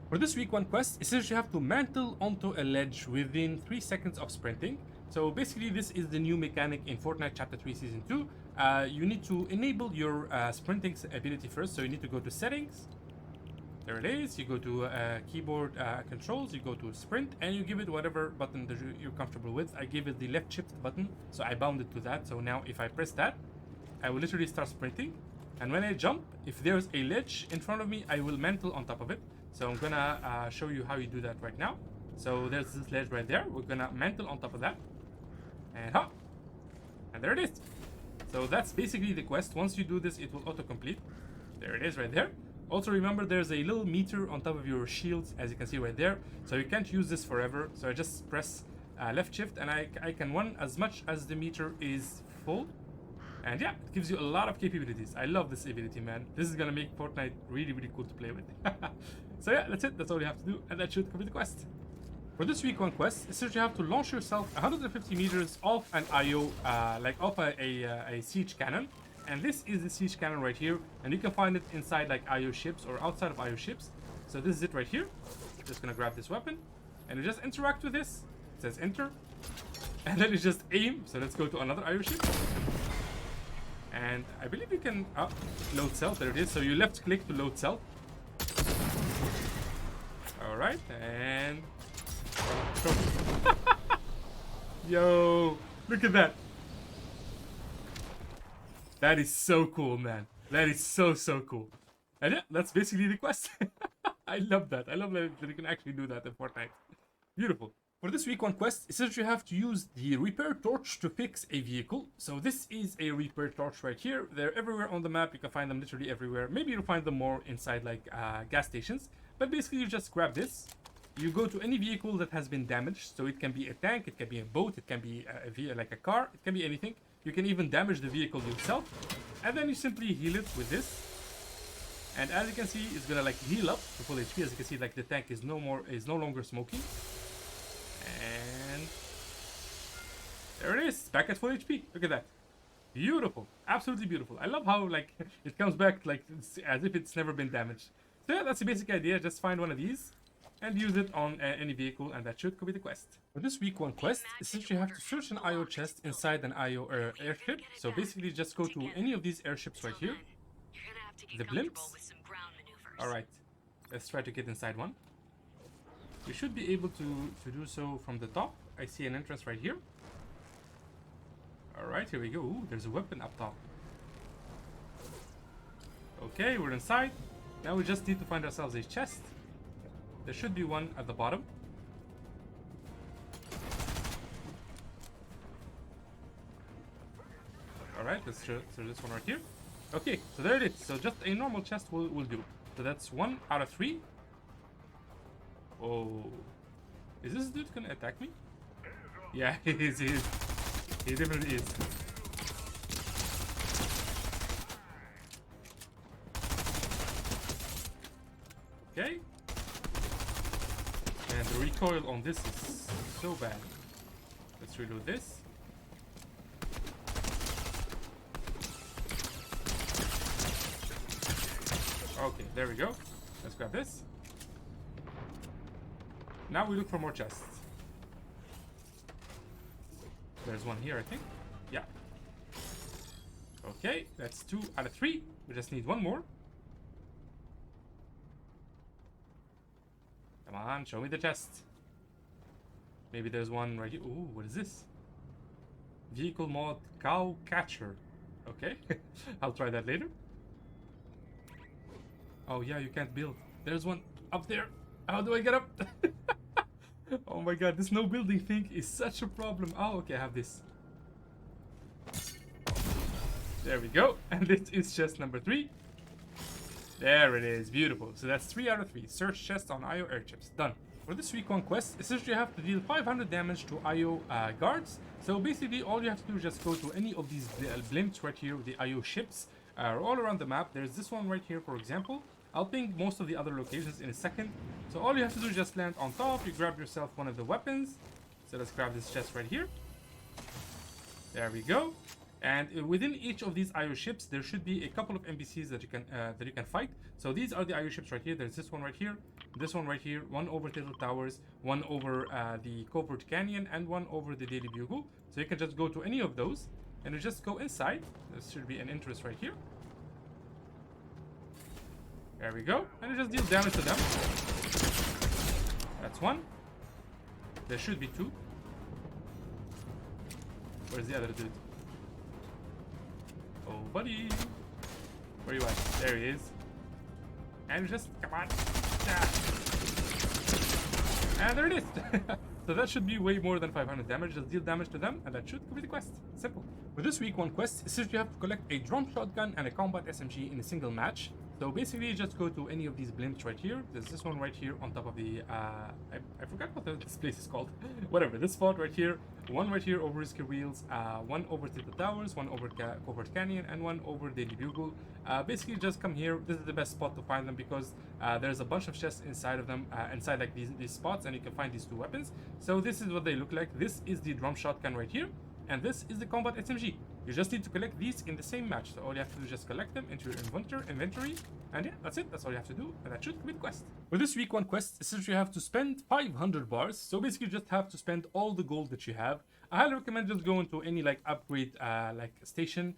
For this week 1 quest, essentially you have to mantle onto a ledge within 3 seconds of sprinting. So basically this is the new mechanic in Fortnite Chapter 3 Season 2. You need to enable your sprinting ability first, so you need to go to settings. There it is. You go to keyboard controls, you go to sprint, and you give it whatever button that you're comfortable with. I gave it the left shift button, so I bound it to that. So now if I press that, I will literally start sprinting. And when I jump, if there's a ledge in front of me, I will mantle on top of it. So I'm gonna show you how you do that right now. So there's this ledge right there. We're gonna mantle on top of that. And hop! And there it is. So that's basically the quest. Once you do this, it will auto-complete. There it is right there. Also remember there's a little meter on top of your shields, as you can see right there. So you can't use this forever. So I just press left shift and I can run as much as the meter is full. And yeah, it gives you a lot of capabilities. I love this ability, man. This is gonna make Fortnite really, really cool to play with. So yeah, that's it. That's all you have to do, and that should complete the quest. For this week 1 quest, essentially you have to launch yourself 150 meters off an IO, off a siege cannon. And this is the siege cannon right here, and you can find it inside like IO ships or outside of IO ships. So this is it right here. Just gonna grab this weapon, and you just interact with this. It says enter, and then you just aim. So let's go to another IO ship. And I believe you can load cell. There it is. So you left click to load cell. All right, and yo, look at that. That is so cool, man. That is so cool. And yeah, that's basically the quest. I love that. I love that you can actually do that in Fortnite. Beautiful. For this week 1 quest, essentially you have to use the repair torch to fix a vehicle. So this is a repair torch right here. They're everywhere on the map. You can find them literally everywhere. Maybe you'll find them more inside like gas stations. But basically you just grab this. You go to any vehicle that has been damaged. So it can be a tank, it can be a boat, it can be like a car, it can be anything. You can even damage the vehicle yourself. And then you simply heal it with this. And as you can see, it's gonna like heal up to full HP. As you can see, like the tank is no longer smoking. And there it is, back at full HP. Look at that. Beautiful. Absolutely beautiful. I love how like it comes back like as if it's never been damaged. So yeah, that's the basic idea. Just find one of these and use it on any vehicle, and that should complete the quest. For this week 1 quest, essentially you have to search an IO chest inside an IO airship. So basically just go to any of these airships right here. The blimps. Alright, let's try to get inside one. We should be able to do so from the top. I see an entrance right here. Alright, here we go. Ooh, there's a weapon up top. Okay, we're inside. Now we just need to find ourselves a chest. There should be one at the bottom. Alright, let's search this one right here. Okay, so there it is. So just a normal chest will do. So that's 1 out of 3. Oh, is this dude gonna attack me? Yeah, he is. He definitely is. Okay. And the recoil on this is so bad. Let's reload this. Okay, there we go. Let's grab this. Now we look for more chests. There's one here, I think. Yeah. Okay, that's 2 out of 3. We just need one more. Come on, show me the chest. Maybe there's one right here. Ooh, what is this? Vehicle mod cow catcher. Okay, I'll try that later. Oh yeah, you can't build. There's one up there. How do I get up? Oh my god, this no building thing is such a problem. Oh, okay, I have this. There we go. And this is chest number 3. There it is. Beautiful. So that's 3 out of 3. Search chest on IO airships. Done. For this week 1 quest, essentially you have to deal 500 damage to IO guards. So basically all you have to do is just go to any of these blimps right here, the IO ships, all around the map. There's this one right here, for example. I'll ping most of the other locations in a second. So all you have to do is just land on top. You grab yourself one of the weapons. So let's grab this chest right here. There we go. And within each of these IO ships, there should be a couple of NPCs that you can fight. So these are the IO ships right here. There's this one right here. this one right here, one over Little Towers, one over the Covert Canyon, and one over the Daily Bugle. So you can just go to any of those, and you just go inside. There should be an entrance right here. There we go. And you just deal damage to them. That's one. There should be two. Where's the other dude? Oh, buddy. Where you at? There he is. And just, come on. Ah. And there it is. So that should be way more than 500 damage. Just deal damage to them, and that should complete the quest. Simple. For this week one quest, essentially you have to collect a drum shotgun and a combat SMG in a single match. So basically, just go to any of these blimps right here. There's this one right here on top of the, I forgot what this place is called. Whatever, this spot right here. One right here over Risky Wheels, one over Little Towers, one over Covert Canyon, and one over Daily Bugle. Basically, just come here. This is the best spot to find them because there's a bunch of chests inside of them, inside like these spots, and you can find these two weapons. So this is what they look like. This is the drum shotgun right here, and this is the combat SMG. You just need to collect these in the same match. So all you have to do is just collect them into your inventory. And yeah, that's it. That's all you have to do. And that should complete the quest. For this week one quest, essentially you have to spend 500 bars. So basically you just have to spend all the gold that you have. I highly recommend just going to any like upgrade like station.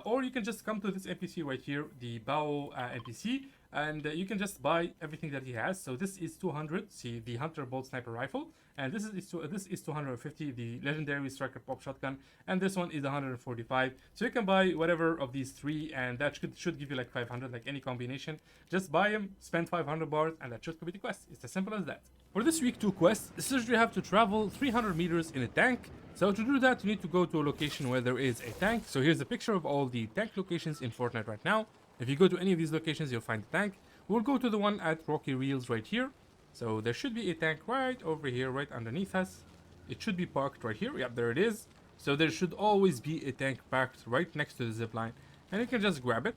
Or you can just come to this NPC right here, the Bao NPC. And you can just buy everything that he has. So this is 200, see the Hunter Bolt Sniper Rifle. And this is 250, the Legendary Striker Pop Shotgun. And this one is 145. So you can buy whatever of these three, and that should give you like 500, like any combination. Just buy them, spend 500 bars, and that should complete the quest. It's as simple as that. For this week 2 quest, essentially you have to travel 300 meters in a tank. So to do that, you need to go to a location where there is a tank. So here's a picture of all the tank locations in Fortnite right now. If you go to any of these locations, you'll find the tank. We'll go to the one at Rocky Reels right here. So there should be a tank right over here, right underneath us. It should be parked right here. Yep, there it is. So there should always be a tank parked right next to the zipline. And you can just grab it.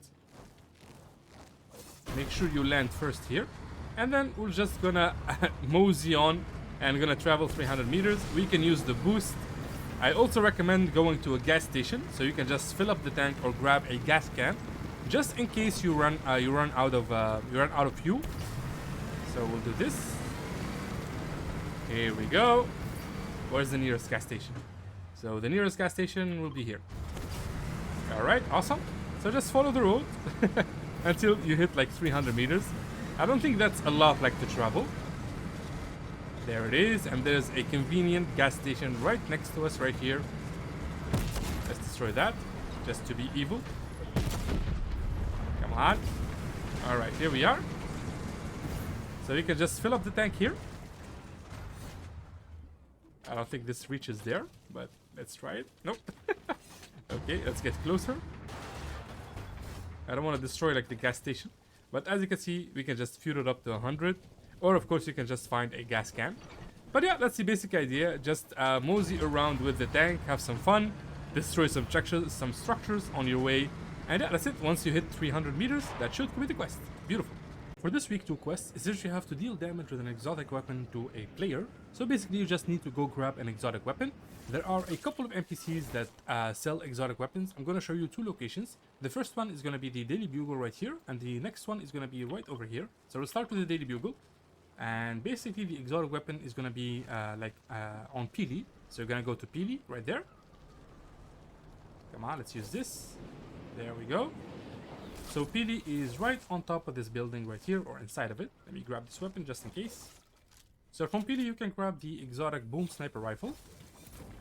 Make sure you land first here. And then we're just gonna mosey on and gonna travel 300 meters. We can use the boost. I also recommend going to a gas station. So you can just fill up the tank or grab a gas can. Just in case you run out of fuel. So we'll do this. Here we go. Where's the nearest gas station? So the nearest gas station will be here. Alright, awesome. So just follow the road until you hit like 300 meters. I don't think that's a lot like to travel. There it is, and there's a convenient gas station right next to us right here. Let's destroy that, just to be evil. Come on. Alright, here we are. So you can just fill up the tank here. I don't think this reaches there, but let's try it. Nope. Okay, let's get closer. I don't want to destroy like the gas station, but as you can see, we can just fuel it up to 100, or of course you can just find a gas can. But yeah, that's the basic idea. Just mosey around with the tank, have some fun, destroy some structures on your way, and yeah, that's it. Once you hit 300 meters, that should complete the quest. Beautiful. For this week 2 quest, essentially you have to deal damage with an exotic weapon to a player. So basically you just need to go grab an exotic weapon. There are a couple of NPCs that sell exotic weapons. I'm going to show you 2 locations. The first one is going to be the Daily Bugle right here, and the next one is going to be right over here. So we'll start with the Daily Bugle. And basically the exotic weapon is going to be on Peely. So you're going to go to Peely right there. Come on, let's use this. There we go. So Peely is right on top of this building right here, or inside of it. Let me grab this weapon just in case. So from Peely you can grab the exotic boom sniper rifle.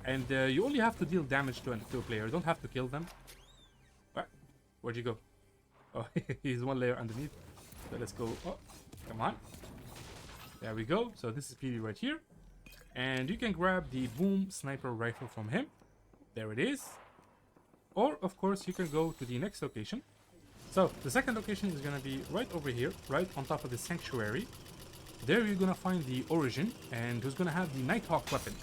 And you only have to deal damage to a player. You don't have to kill them. What? Where'd you go? Oh, he's one layer underneath. So let's go. Oh, come on. There we go. So this is Peely right here. And you can grab the boom sniper rifle from him. There it is. Or, of course, you can go to the next location. So the second location is going to be right over here, right on top of the sanctuary. There you're going to find the Origin, and who's going to have the Nighthawk weapon.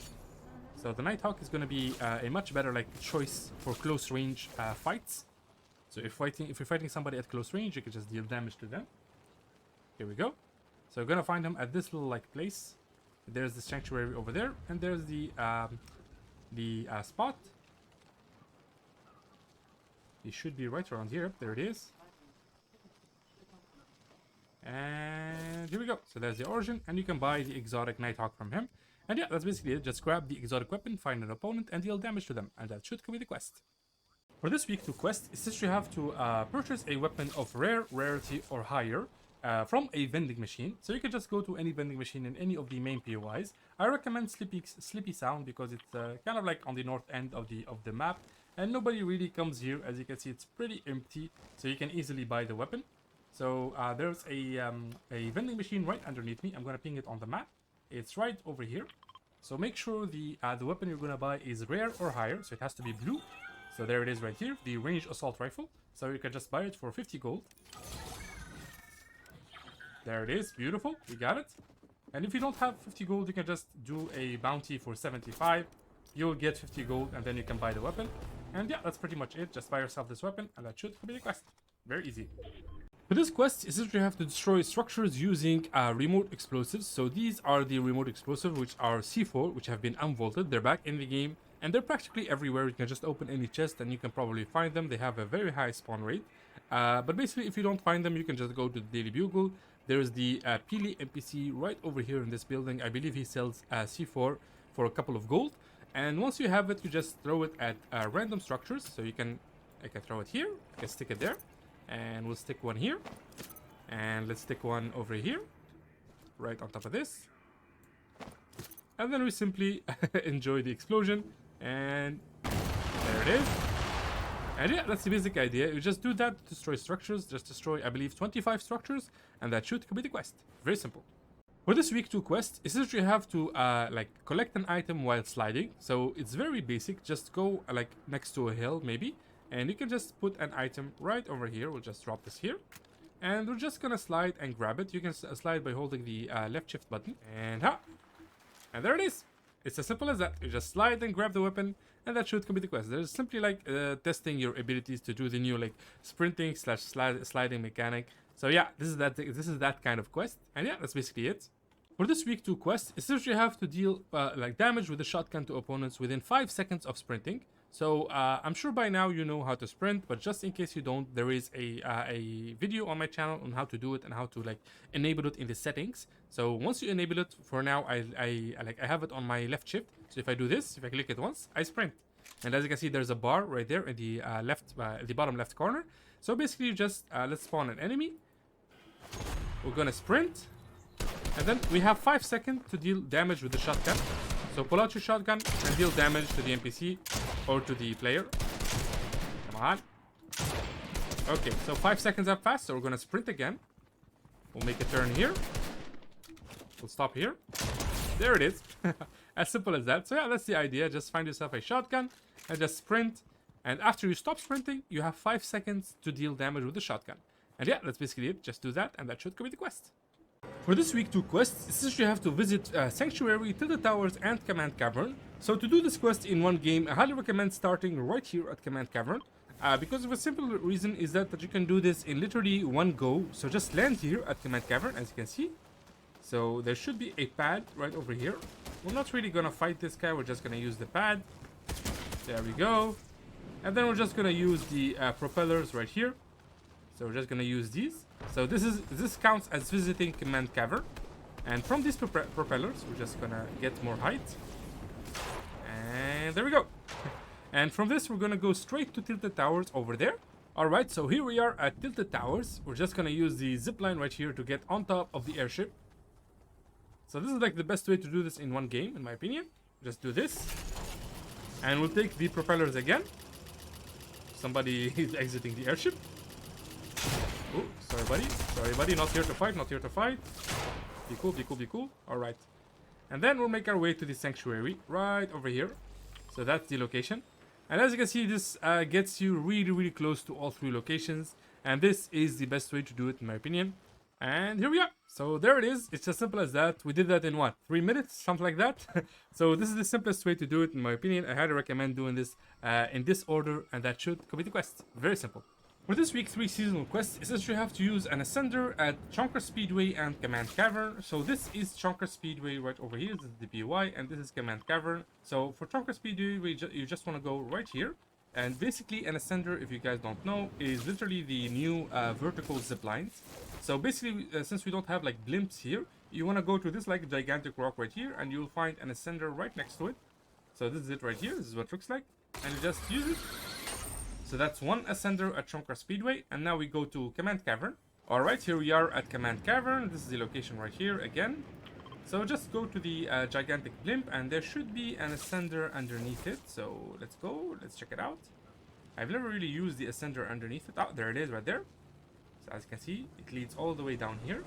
So the Nighthawk is going to be a much better like choice for close range fights. So if you're fighting somebody at close range, you can just deal damage to them. Here we go. So you're going to find them at this little like place. There's the sanctuary over there, and there's the spot. It should be right around here. There it is. And here we go. So there's the origin, and you can buy the exotic Nighthawk from him. And yeah, that's basically it. Just grab the exotic weapon, find an opponent, and deal damage to them. And that should complete the quest. For this week 2 quest, is that you have to purchase a weapon of rare, rarity, or higher from a vending machine. So you can just go to any vending machine in any of the main POIs. I recommend Sleepy Sound because it's kind of like on the north end of the map. And nobody really comes here. As you can see, it's pretty empty. So you can easily buy the weapon. So there's a vending machine right underneath me. I'm going to ping it on the map. It's right over here. So make sure the weapon you're going to buy is rare or higher. So it has to be blue. So there it is right here. The ranged assault rifle. So you can just buy it for 50 gold. There it is. Beautiful. We got it. And if you don't have 50 gold, you can just do a bounty for 75. You'll get 50 gold and then you can buy the weapon. And yeah, that's pretty much it. Just buy yourself this weapon and that should complete the quest. Very easy. For this quest, essentially you have to destroy structures using remote explosives. So these are the remote explosives, which are C4, which have been unvaulted. They're back in the game, and they're practically everywhere. You can just open any chest and you can probably find them. They have a very high spawn rate. But basically, if you don't find them, you can just go to the Daily Bugle. There's the Peely NPC right over here in this building. I believe he sells C4 for a couple of gold. And once you have it, you just throw it at random structures. So I can throw it here, I can stick it there. And we'll stick one here. And let's stick one over here. Right on top of this. And then we simply enjoy the explosion. And there it is. And yeah, that's the basic idea. You just do that to destroy structures. Just destroy, I believe, 25 structures. And that should complete the quest. Very simple. For this week 2 quest, essentially you have to collect an item while sliding. So it's very basic. Just go next to a hill maybe. And you can just put an item right over here. We'll just drop this here. And we're just gonna slide and grab it. You can slide by holding the left shift button. And and there it is. It's as simple as that. You just slide and grab the weapon. And that should complete the quest. There's simply testing your abilities to do the new sprinting / sliding mechanic. So yeah, this is that kind of quest. And yeah, that's basically it. For this week 2 quest, essentially you have to deal damage with a shotgun to opponents within 5 seconds of sprinting. So I'm sure by now you know how to sprint, but just in case you don't, there is a video on my channel on how to do it and how to enable it in the settings. So once you enable it, for now I have it on my left shift. So if I do this, if I click it once, I sprint. And as you can see, there's a bar right there in the the bottom left corner. So basically, you just let's spawn an enemy. We're gonna sprint, and then we have 5 seconds to deal damage with the shotgun. So pull out your shotgun and deal damage to the NPC or to the player. Come on. Okay, so 5 seconds have passed, so we're gonna sprint again. We'll make a turn here. We'll stop here. There it is. As simple as that. So yeah, that's the idea. Just find yourself a shotgun and just sprint. And after you stop sprinting, you have 5 seconds to deal damage with the shotgun. And yeah, that's basically it. Just do that and that should complete the quest. For this week 2 quest, essentially you have to visit Sanctuary, Tilted Towers, and Command Cavern. So to do this quest in one game, I highly recommend starting right here at Command Cavern. Because of a simple reason is that you can do this in literally one go. So just land here at Command Cavern, as you can see. So there should be a pad right over here. We're not really gonna fight this guy, we're just gonna use the pad. There we go. And then we're just gonna use the propellers right here. So we're just gonna use these. So this counts as visiting Command Cavern. And from these propellers, we're just gonna get more height. And there we go. And from this, we're gonna go straight to Tilted Towers over there. Alright, so here we are at Tilted Towers. We're just gonna use the zipline right here to get on top of the airship. So this is the best way to do this in one game, in my opinion. Just do this. And we'll take the propellers again. Somebody is exiting the airship. Oh, sorry buddy. Sorry buddy, not here to fight, not here to fight. Be cool, be cool, be cool. Alright. And then we'll make our way to the sanctuary, right over here. So that's the location. And as you can see, this gets you really, really close to all 3 locations. And this is the best way to do it, in my opinion. And here we are. So there it is. It's as simple as that. We did that in what? 3 minutes? Something like that. So this is the simplest way to do it, in my opinion. I highly recommend doing this in this order. And that should complete the quest. Very simple. For this week 3 seasonal quest, essentially you have to use an ascender at Chonker Speedway and Command Cavern. So this is Chonker Speedway right over here. This is the POI and this is Command Cavern. So for Chonker Speedway, you just want to go right here. And basically, an ascender, if you guys don't know, is literally the new vertical zip lines. So basically, since we don't have like blimps here, you want to go to this like gigantic rock right here, and you'll find an ascender right next to it. So this is it right here. This is what it looks like, and you just use it. So that's one ascender at Chonker Speedway, and now we go to Command Cavern. All right, here we are at Command Cavern. This is the location right here again. So just go to the gigantic blimp, and there should be an ascender underneath it. So let's go, let's check it out. I've never really used the ascender underneath it. Oh, there it is right there. So as you can see, it leads all the way down here.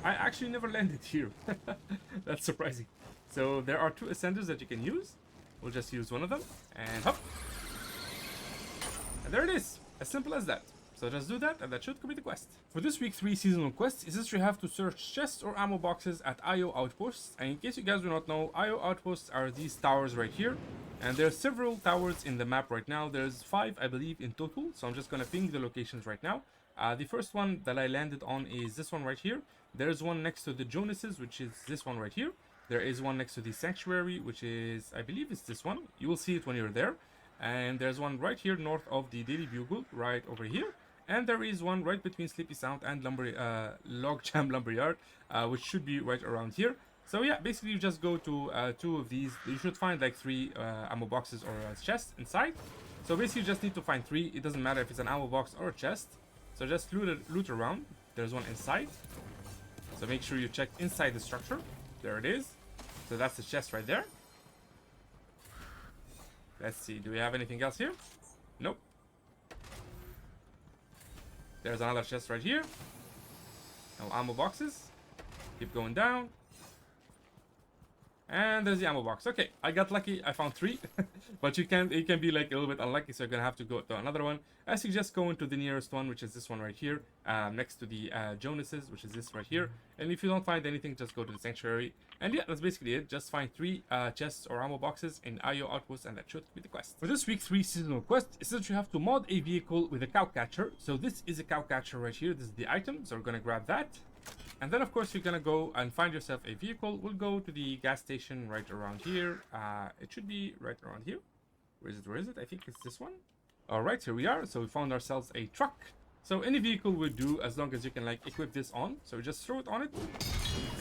I actually never landed here. That's surprising. So there are two ascenders that you can use. We'll just use one of them, and hop. And there it is, as simple as that. So just do that, and that should complete the quest. For this week 3 seasonal quest, is that you have to search chests or ammo boxes at IO Outposts. And in case you guys do not know, IO Outposts are these towers right here. And there are several towers in the map right now. There's 5, I believe, in total. So I'm just going to ping the locations right now. The first one that I landed on is this one right here. There's one next to the Jonases, which is this one right here. There is one next to the Sanctuary, which is, I believe it's this one. You will see it when you're there. And there's one right here north of the Daily Bugle, right over here. And there is one right between Sleepy Sound and Logjam Lumberyard, which should be right around here. So yeah, basically you just go to 2 of these. You should find like 3 ammo boxes or a chest inside. So basically you just need to find 3. It doesn't matter if it's an ammo box or a chest. So just loot around. There's one inside. So make sure you check inside the structure. There it is. So that's the chest right there. Let's see, do we have anything else here? Nope. There's another chest right here. No ammo boxes. Keep going down. And there's the ammo box. Okay, I got lucky. I found 3. But it can be like a little bit unlucky, so you're gonna have to go to another one. I suggest going to the nearest one, which is this one right here, next to the Jonases, which is this right here. And if you don't find anything, just go to the Sanctuary. And yeah, that's basically it. Just find 3 chests or ammo boxes in IO Outposts, and that should be the quest. For this week 3 seasonal quest, it says you have to mod a vehicle with a cow catcher. So this is a cow catcher right here. This is the item, so we're gonna grab that. And then of course you're gonna go and find yourself a vehicle. We'll go to the gas station right around here. It should be right around here. Where is it? I think it's this one. Alright, here we are. So we found ourselves a truck. So any vehicle will do as long as you can like equip this on. So just throw it on it.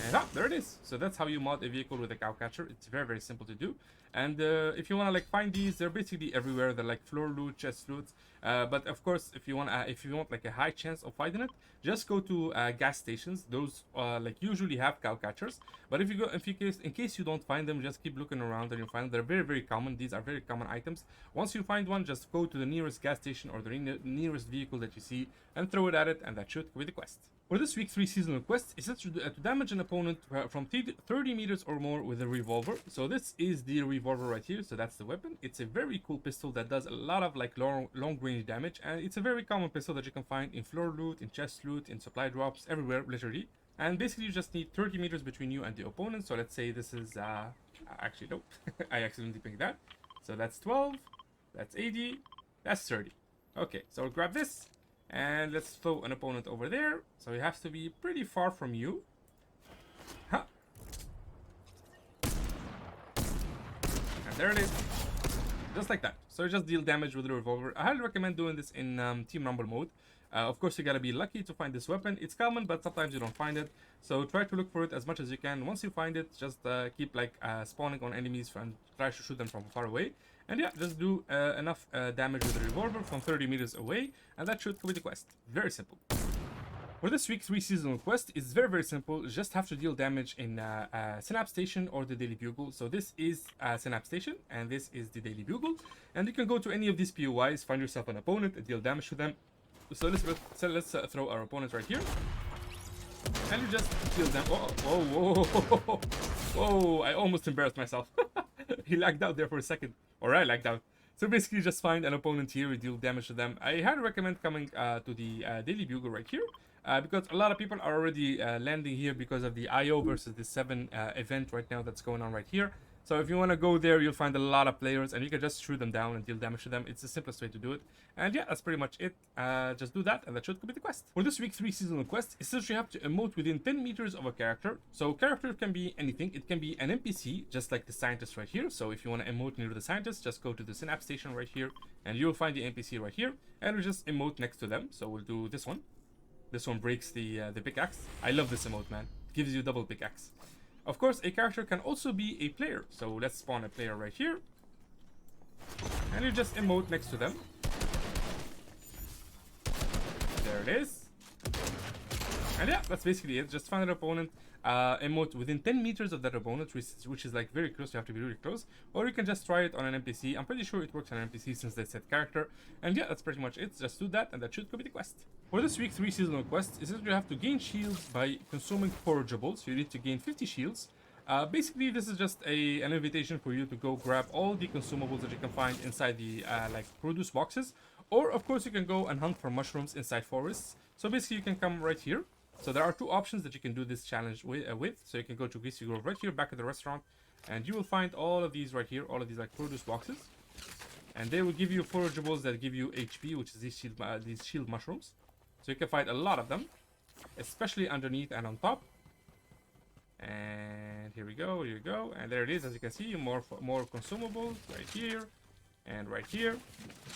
And there it is. So that's how you mod a vehicle with a cow catcher. It's very, very simple to do. And if you want to like find these, they're basically everywhere. They're like floor loot, chest loot. But of course, if you want like a high chance of finding it, just go to gas stations. Those like usually have cow catchers. But in case you don't find them, just keep looking around and you'll find them. They're very, very common. These are very common items. Once you find one, just go to the nearest gas station or the nearest vehicle that you see and throw it at it, and that should complete the quest. For this week 3 seasonal quest, is to damage an opponent from 30 meters or more with a revolver. So this is the revolver right here. So that's the weapon. It's a very cool pistol that does a lot of like long range damage, and it's a very common pistol that you can find in floor loot, in chest loot, in supply drops, everywhere literally. And basically you just need 30 meters between you and the opponent. So let's say this is actually nope, I accidentally picked that. So that's 12, that's 80, that's 30. Okay, so we'll grab this. And let's throw an opponent over there. So he has to be pretty far from you. Huh. And there it is. Just like that. So you just deal damage with the revolver. I highly recommend doing this in Team Rumble mode. Of course, you gotta be lucky to find this weapon. It's common, but sometimes you don't find it. So try to look for it as much as you can. Once you find it, just keep like spawning on enemies and try to shoot them from far away. And yeah, just do enough damage with the revolver from 30 meters away, and that should complete the quest. Very simple. For this week's 3 seasonal quest, it's very, very simple. You just have to deal damage in Synapse Station or the Daily Bugle. So this is Synapse Station, and this is the Daily Bugle. And you can go to any of these POIs, find yourself an opponent, and deal damage to them. So let's throw our opponent right here. And you just deal them. Whoa, whoa, I almost embarrassed myself. He lagged out there for a second. Or I lagged out. So basically just find an opponent here, you deal damage to them. I highly recommend coming to the Daily Bugle right here. Because a lot of people are already landing here because of the IO versus the 7 event right now that's going on right here. So if you want to go there, you'll find a lot of players, and you can just shoot them down and deal damage to them. It's the simplest way to do it. And yeah, that's pretty much it. Just do that, and that should complete the quest. For this week 3 seasonal quest, essentially you have to emote within 10 meters of a character. So character can be anything. It can be an NPC, just like the scientist right here. So if you want to emote near the scientist, just go to the Synapse Station right here, and you'll find the NPC right here, and we'll just emote next to them. So we'll do this one. This one breaks the pickaxe. I love this emote, man. It gives you double pickaxe. Of course, a character can also be a player. So let's spawn a player right here. And you just emote next to them. There it is. And yeah, that's basically it. Just find an opponent, emote within 10 meters of that opponent, which is like very close. You have to be really close. Or you can just try it on an NPC. I'm pretty sure it works on an NPC since they said character. And yeah, that's pretty much it. Just do that, and that should complete the quest. For this week 3 seasonal quest, is that you have to gain shields by consuming forageables. You need to gain 50 shields. Basically, this is just an invitation for you to go grab all the consumables that you can find inside the like produce boxes. Or of course, you can go and hunt for mushrooms inside forests. So basically, you can come right here. So there are 2 options that you can do this challenge with. So you can go to Greasy Grove right here, back at the restaurant, and you will find all of these right here, all of these like produce boxes. And they will give you forageables that give you HP, which is these shield mushrooms. So you can find a lot of them, especially underneath and on top. And here we go, here we go. And there it is, as you can see, more consumables right here and right here.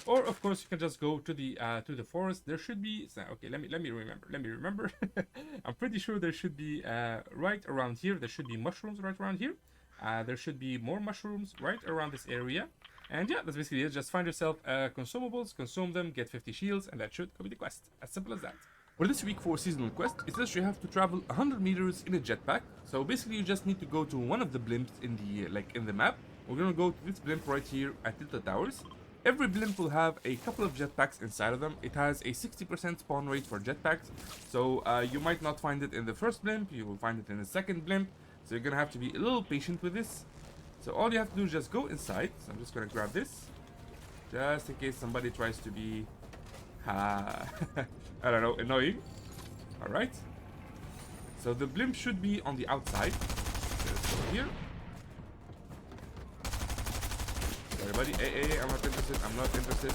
Or of course you can just go to the forest. There should be, okay, let me remember. I'm pretty sure there should be right around here. There should be mushrooms right around here. There should be more mushrooms right around this area. And yeah, that's basically it. Just find yourself consumables, consume them, get 50 shields, and that should complete the quest. As simple as that. For this week 4 seasonal quest, it says you have to travel 100 meters in a jetpack. So basically, you just need to go to one of the blimps in the map. We're gonna go to this blimp right here at Tilted Towers. Every blimp will have a couple of jetpacks inside of them. It has a 60% spawn rate for jetpacks. So you might not find it in the first blimp. You will find it in the second blimp. So you're gonna have to be a little patient with this. So all you have to do is just go inside. So I'm just gonna grab this, just in case somebody tries to be, I don't know, annoying. All right. So the blimp should be on the outside. Let's go here. Sorry, buddy. Hey, I'm not interested. I'm not interested.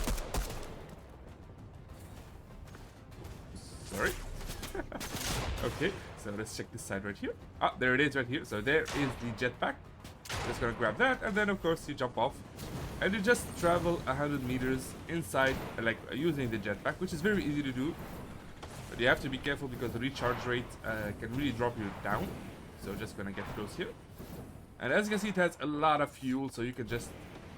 Sorry. Okay. So let's check this side right here. Ah, there it is right here. So there is the jetpack. Just gonna grab that, and then of course you jump off, and you just travel 100 meters inside, like using the jetpack, which is very easy to do. But you have to be careful because the recharge rate can really drop you down. So just gonna get close here, and as you can see, it has a lot of fuel, so you can just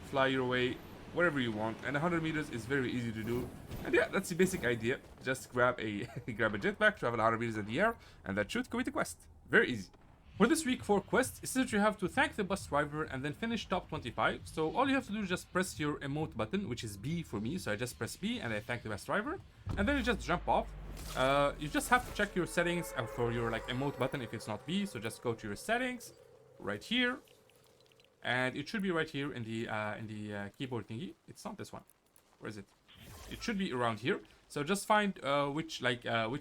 fly your way wherever you want. And 100 meters is very easy to do. And yeah, that's the basic idea. Just grab a jetpack, travel 100 meters in the air, and that should complete the quest. Very easy. For this week 4 quest, it says you have to thank the bus driver and then finish top 25. So all you have to do is just press your emote button, which is B for me. So I just press B and I thank the bus driver, and then you just jump off. You just have to check your settings for your like emote button if it's not B. So just go to your settings right here, and it should be right here in the keyboard thingy. It's not this one. Where is it? It should be around here. So just find which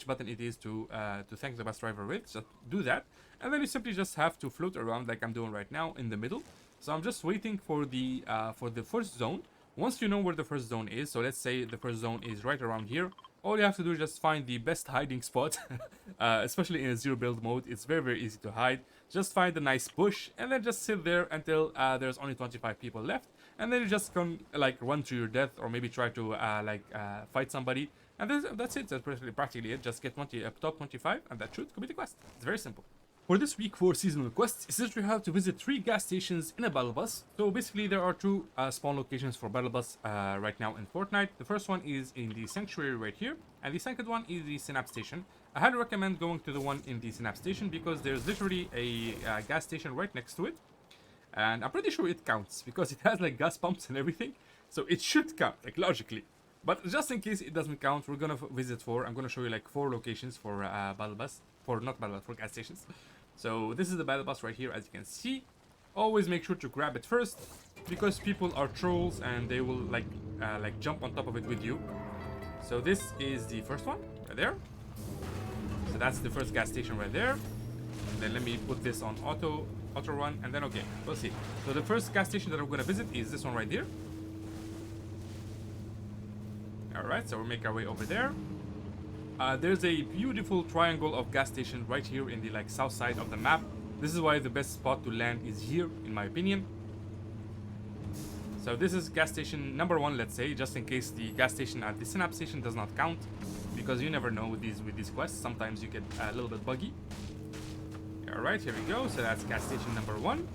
button it is to thank the bus driver with. Just do that, and then you simply just have to float around like I'm doing right now in the middle. So I'm just waiting for the first zone. Once you know where the first zone is, so let's say the first zone is right around here, all you have to do is just find the best hiding spot, especially in a zero build mode. It's very, very easy to hide. Just find a nice bush and then just sit there until there's only 25 people left, and then you just can like run to your death, or maybe try to fight somebody, and that's it. That's practically it. Just get top 25, and that should complete the quest. It's very simple. For this week 4 seasonal quest, it says you have to visit 3 gas stations in a battle bus. So basically there are 2 spawn locations for battle bus right now in Fortnite. The first one is in the sanctuary right here, and the second one is the Synapse Station. I highly recommend going to the one in the Synapse Station because there's literally a gas station right next to it. And I'm pretty sure it counts because it has like gas pumps and everything. So it should count, like logically. But just in case it doesn't count, we're gonna visit 4. I'm gonna show you like 4 locations for battle bus. For gas stations. So this is the battle bus right here, as you can see. Always make sure to grab it first, because people are trolls and they will like jump on top of it with you. So this is the first one right there. So that's the first gas station right there. And then let me put this on auto run, and then okay, we'll see. So the first gas station that we're gonna visit is this one right here. Alright, so we'll make our way over there. There's a beautiful triangle of gas station right here in the like south side of the map. This is why the best spot to land is here, in my opinion. So this is gas station number 1, let's say, just in case the gas station at the Synapse Station does not count, because you never know with these quests. Sometimes you get a little bit buggy. Alright, here we go. So that's gas station number 1.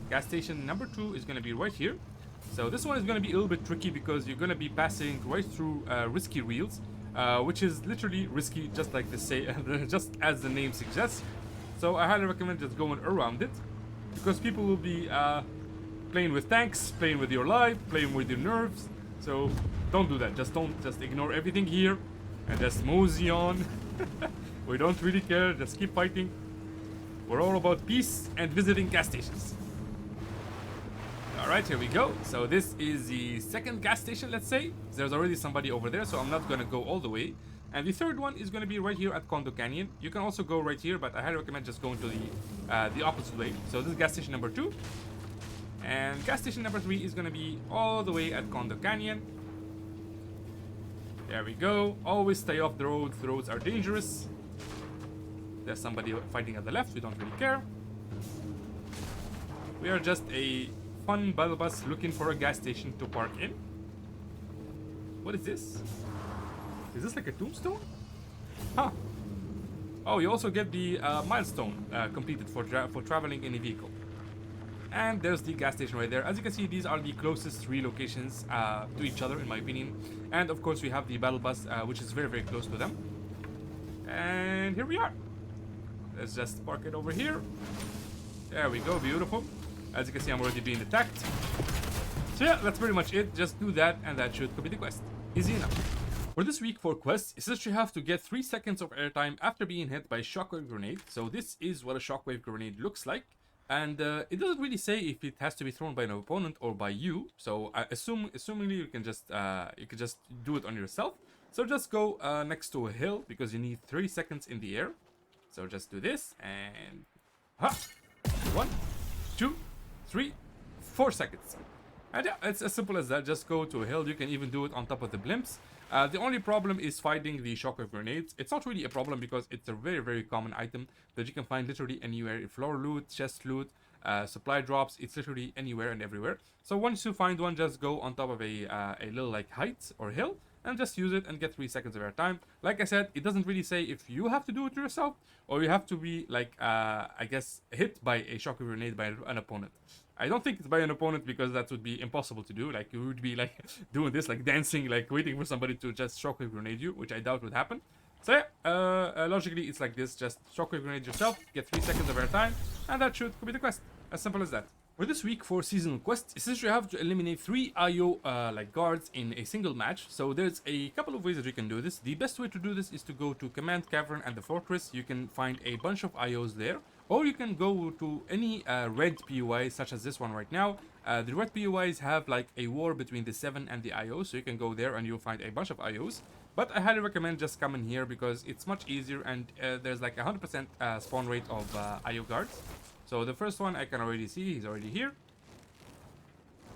Gas station number 2 is going to be right here. So this one is going to be a little bit tricky because you're going to be passing right through risky reels, which is literally risky, just like the say, just as the name suggests. So I highly recommend just going around it, because people will be playing with tanks, playing with your life, playing with your nerves. So don't do that. Just ignore everything here and just mosey on. We don't really care. Just keep fighting. We're all about peace and visiting gas stations. Alright, here we go. So this is the second gas station, let's say. There's already somebody over there, so I'm not going to go all the way. And the third one is going to be right here at Condo Canyon. You can also go right here, but I highly recommend just going to the opposite way. So this is gas station number 2. And gas station number 3 is going to be all the way at Condo Canyon. There we go. Always stay off the road. The roads are dangerous. There's somebody fighting at the left. We don't really care. We are just a fun battle bus looking for a gas station to park in. What is this? Is this like a tombstone? Huh. Oh, you also get the milestone completed for traveling in a vehicle. And there's the gas station right there. As you can see, these are the closest 3 locations to each other, in my opinion. And of course, we have the battle bus, which is very, very close to them. And here we are. Let's just park it over here. There we go, beautiful. As you can see, I'm already being attacked. So yeah, that's pretty much it. Just do that, and that should complete the quest. Easy enough. For this week for quests, it says you have to get 3 seconds of airtime after being hit by Shockwave Grenade. So this is what a Shockwave Grenade looks like. And it doesn't really say if it has to be thrown by an opponent or by you. So assumingly you can just do it on yourself. So just go next to a hill, because you need 3 seconds in the air. So just do this, and 1, 2, 3, 4 seconds. And yeah, it's as simple as that. Just go to a hill. You can even do it on top of the blimps. The only problem is fighting the Shockwave Grenades. It's not really a problem because it's a very, very common item that you can find literally anywhere. Floor loot, chest loot, supply drops. It's literally anywhere and everywhere. So once you find one, just go on top of a little like height or hill and just use it and get 3 seconds of airtime. Like I said, it doesn't really say if you have to do it yourself or you have to be like, I guess, hit by a Shockwave Grenade by an opponent. I don't think it's by an opponent because that would be impossible to do. Like, you would be like doing this, like dancing, like waiting for somebody to just Shockwave Grenade you, which I doubt would happen. So yeah, logically it's like this. Just Shockwave Grenade yourself, get 3 seconds of airtime, and that should complete the quest. As simple as that. For this week for seasonal quests, it says you have to eliminate 3 IO like guards in a single match. So there's a couple of ways that you can do this. The best way to do this is to go to Command Cavern and the Fortress. You can find a bunch of IOs there. Or you can go to any red POIs, such as this one right now. The red POIs have like a war between the 7 and the IO, so you can go there and you'll find a bunch of IOs. But I highly recommend just coming here because it's much easier, and there's like 100% spawn rate of IO guards. So the first one I can already see, he's already here.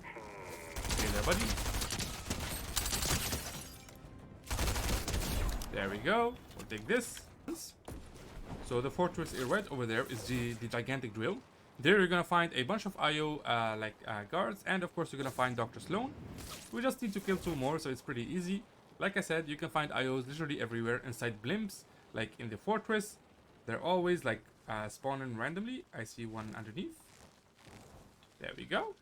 Hey there, buddy. There we go. We'll take this. So the fortress right over there is the gigantic drill. There you're gonna find a bunch of IO guards, and of course you're gonna find Dr. Sloan. We just need to kill 2 more, so it's pretty easy. Like I said, you can find IOs literally everywhere inside blimps, like in the fortress. They're always like spawning randomly. I see one underneath. There we go.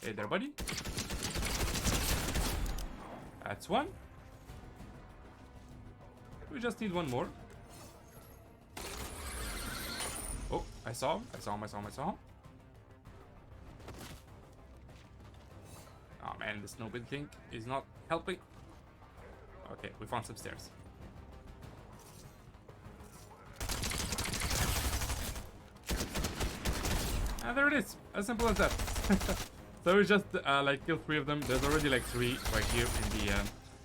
Hey there, buddy. That's one. We just need 1 more. Oh, I saw him. I saw him. Oh man, the snowbin thing is not helping. Okay, we found some stairs. And there it is. As simple as that. So we just like kill 3 of them. There's already like 3 right here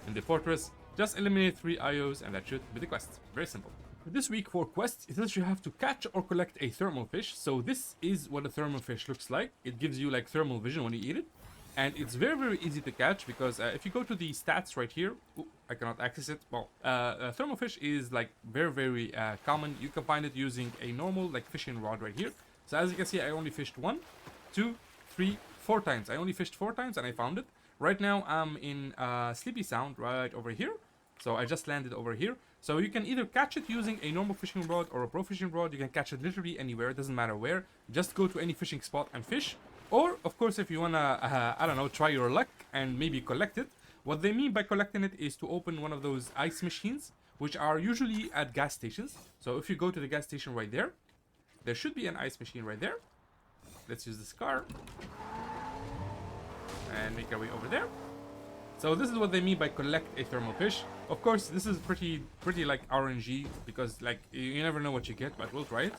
in the fortress. Just eliminate 3 IOs and that should be the quest. Very simple. This week for quests, it says you have to catch or collect a thermal fish. So this is what a thermal fish looks like. It gives you like thermal vision when you eat it. And it's very, very easy to catch because if you go to the stats right here, I cannot access it. Well, thermal fish is like very, very common. You can find it using a normal like fishing rod right here. So as you can see, I only fished 1, 2, 3, 4 times. I only fished 4 times and I found it. Right now I'm in Sleepy Sound right over here. So I just landed over here. So you can either catch it using a normal fishing rod or a pro fishing rod. You can catch it literally anywhere. It doesn't matter where. Just go to any fishing spot and fish. Or, of course, if you wanna, I don't know, try your luck and maybe collect it. What they mean by collecting it is to open one of those ice machines, which are usually at gas stations. So if you go to the gas station right there, there should be an ice machine right there. Let's use this car. And make our way over there. So this is what they mean by collect a thermal fish. Of course, this is pretty like RNG because like you never know what you get, but we'll try it.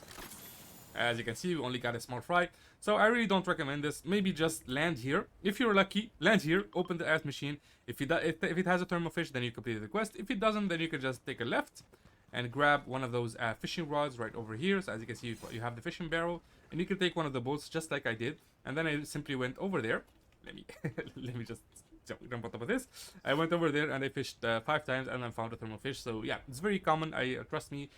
As you can see, we only got a small fry. So I really don't recommend this. Maybe just land here. If you're lucky, land here, open the ice machine. If it has a thermal fish, then you complete the quest. If it doesn't, then you can just take a left and grab one of those fishing rods right over here. So as you can see, you have the fishing barrel, and you can take one of the boats just like I did. And then I simply went over there. Let me just jump on top of this. I went over there and I fished 5 times and then found a thermal fish. So yeah, it's very common. Trust me.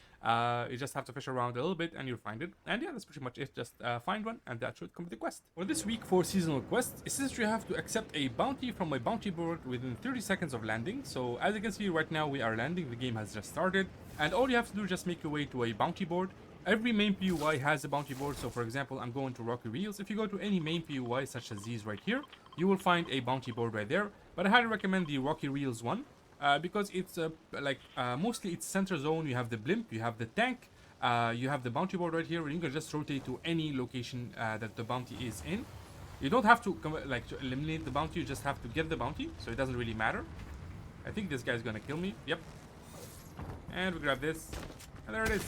You just have to fish around a little bit and you'll find it. And yeah, that's pretty much it. Just find one and that should complete the quest. For this week for seasonal quests, it says you have to accept a bounty from my bounty board within 30 seconds of landing. So as you can see right now, we are landing. The game has just started. And all you have to do is just make your way to a bounty board. Every main PUI has a bounty board. So for example, I'm going to Rocky Reels. If you go to any main PUI such as these right here, you will find a bounty board right there. But I highly recommend the Rocky Reels one because it's mostly it's center zone. You have the blimp, you have the tank, you have the bounty board right here, and you can just rotate to any location that the bounty is in. You don't have to to eliminate the bounty. You just have to get the bounty, so it doesn't really matter. I think this guy's gonna kill me. Yep. And we grab this, and there it is.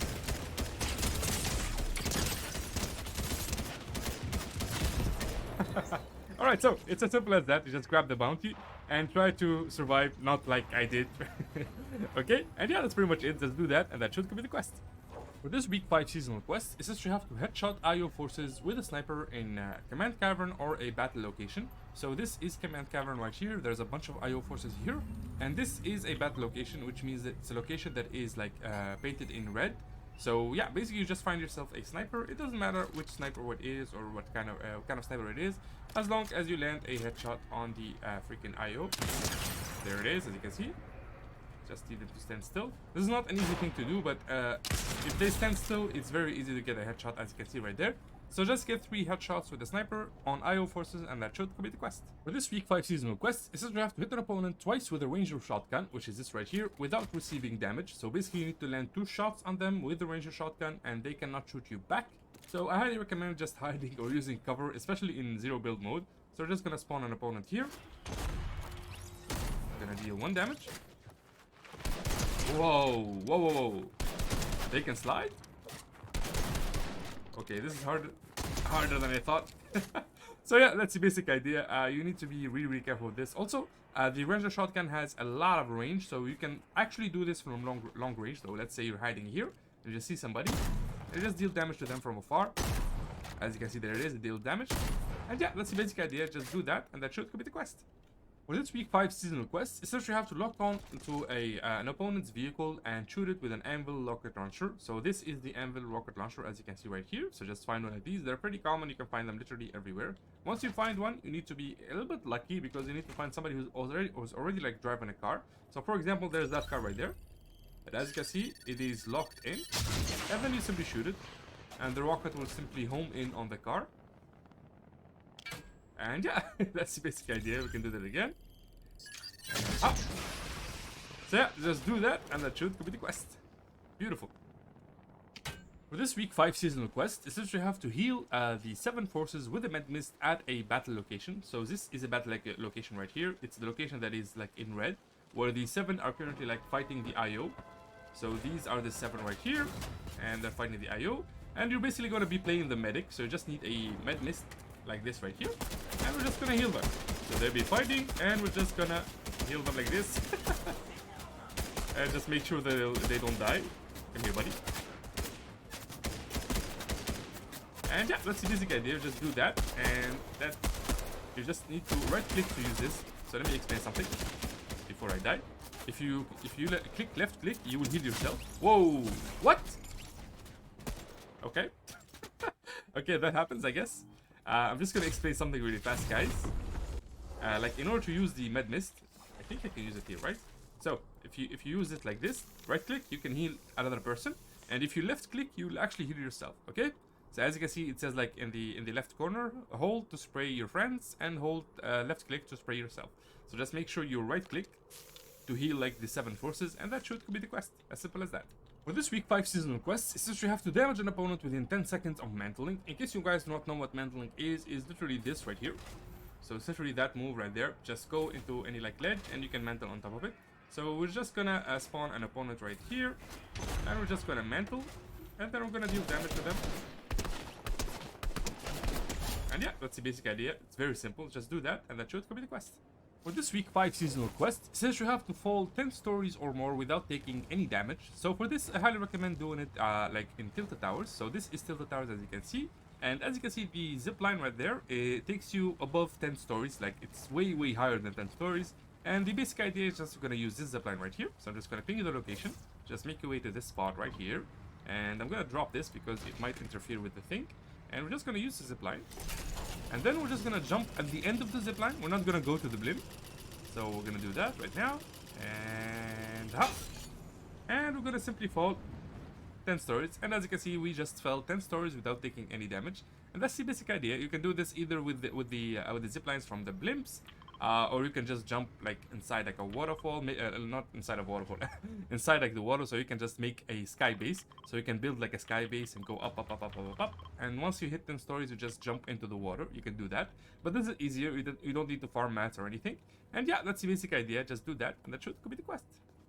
Alright, so it's as simple as that. You just grab the bounty and try to survive, not like I did. Okay, and yeah, that's pretty much it. Just do that, and that should complete the quest. For this week 5 seasonal quest, it says you have to headshot IO forces with a sniper in Command Cavern or a battle location. So this is Command Cavern right here. There's a bunch of IO forces here, and this is a battle location, which means that it's a location that is like painted in red. So yeah, basically you just find yourself a sniper. It doesn't matter which sniper it is or what kind of sniper it is, as long as you land a headshot on the freaking IO. There it is, as you can see. Just need them to stand still. This is not an easy thing to do, but if they stand still, it's very easy to get a headshot, as you can see right there. So just get 3 headshots with the sniper on IO forces, and that should complete the quest. For this week 5 seasonal quest, it says you have to hit an opponent twice with a ranger shotgun, which is this right here, without receiving damage. So basically you need to land 2 shots on them with the ranger shotgun, and they cannot shoot you back. So I highly recommend just hiding or using cover, especially in 0 build mode. So we're just gonna spawn an opponent here. Gonna deal 1 damage. Whoa, whoa, whoa, whoa. They can slide? Okay, this is harder than I thought. So yeah, that's the basic idea. You need to be really careful with this. Also, the ranger shotgun has a lot of range, so you can actually do this from long range. So let's say you're hiding here, you just see somebody, you just deal damage to them from afar. As you can see, there it is, it deals damage. And yeah, that's the basic idea. Just do that, and that should complete the quest. For this week 5 seasonal quest, essentially you have to lock on into an opponent's vehicle and shoot it with an Anvil Rocket Launcher. So this is the Anvil Rocket Launcher, as you can see right here. So just find one of these. They're pretty common. You can find them literally everywhere. Once you find one, you need to be a little bit lucky because you need to find somebody who's already like driving a car. So for example, there's that car right there. And as you can see, it is locked in. And then you simply shoot it, and the rocket will simply home in on the car. And yeah, that's the basic idea. We can do that again. Up. So yeah, just do that, and that should complete the quest. Beautiful. For this week 5 seasonal quest, essentially you have to heal the 7 forces with a med mist at a battle location. So this is a battle location right here. It's the location that is like in red, where the 7 are currently like fighting the IO. So these are the 7 right here, and they're fighting the IO. And you're basically going to be playing the medic, so you just need a med mist like this right here, and we're just gonna heal them. So they'll be fighting, and we're just gonna heal them like this. And just make sure that they don't die. Come here, buddy. And yeah, that's the basic idea. Just do that, and that you just need to right click to use this. So let me explain something before I die. If you click left click, you will heal yourself. Whoa! What? Okay. Okay, that happens, I guess. I'm just gonna explain something really fast, guys. Like in order to use the med mist, I think I can use it here, right? So if you use it like this, right click, you can heal another person, and if you left click, you'll actually heal yourself. Okay. So as you can see, it says like in the left corner, hold to spray your friends and hold left click to spray yourself. So just make sure you right click to heal like the 7 forces, and that should be the quest. As simple as that. For this week 5 seasonal quest, essentially you have to damage an opponent within 10 seconds of mantling. In case you guys do not know what mantling is literally this right here. So it's literally that move right there. Just go into any like ledge and you can mantle on top of it. So we're just gonna spawn an opponent right here, and we're just gonna mantle, and then we're gonna deal damage to them. And yeah, that's the basic idea. It's very simple. Just do that, and that should complete the quest. For this week 5 seasonal quest, since you have to fall 10 stories or more without taking any damage. So for this, I highly recommend doing it like in Tilted Towers. So this is Tilted Towers, as you can see. And as you can see, the zip line right there, it takes you above 10 stories. Like it's way higher than 10 stories. And the basic idea is just going to use this zip line right here. So I'm just going to ping you the location. Just make your way to this spot right here. And I'm going to drop this because it might interfere with the thing. And we're just going to use the zip line. And then we're just going to jump at the end of the zip line. We're not going to go to the blimp. So we're going to do that right now. And hop. And we're going to simply fall 10 stories. And as you can see, we just fell 10 stories without taking any damage. And that's the basic idea. You can do this either with the zip lines from the blimps. Or you can just jump like inside like a waterfall, not inside a waterfall, inside like the water, so you can just make a sky base. So you can build like a sky base and go up. And once you hit 10 stories, you just jump into the water. You can do that. But this is easier. You don't need to farm mats or anything. And yeah, that's the basic idea. Just do that, and that should complete the quest.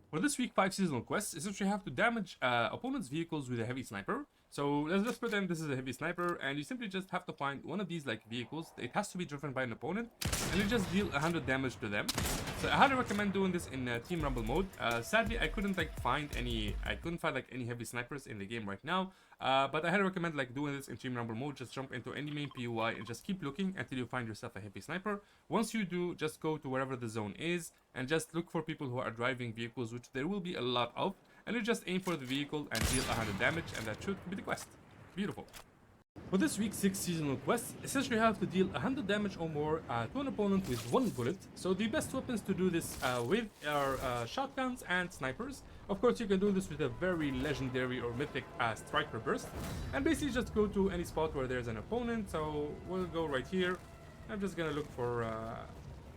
For this week 5 seasonal quests, essentially you have to damage opponents' vehicles with a heavy sniper. So let's just pretend this is a heavy sniper, and you simply just have to find one of these like vehicles. It has to be driven by an opponent, and you just deal 100 damage to them. So I highly recommend doing this in Team Rumble mode. Sadly, I couldn't find any heavy snipers in the game right now. But I highly recommend like doing this in Team Rumble mode. Just jump into any main POI and just keep looking until you find yourself a heavy sniper. Once you do, just go to wherever the zone is and just look for people who are driving vehicles, which there will be a lot of. And you just aim for the vehicle and deal 100 damage, and that should be the quest. Beautiful. For this week's 6 seasonal quest, essentially you have to deal 100 damage or more to an opponent with 1 bullet. So the best weapons to do this with are shotguns and snipers. Of course, you can do this with a very legendary or mythic striker burst. And basically just go to any spot where there's an opponent. So we'll go right here. I'm just gonna look for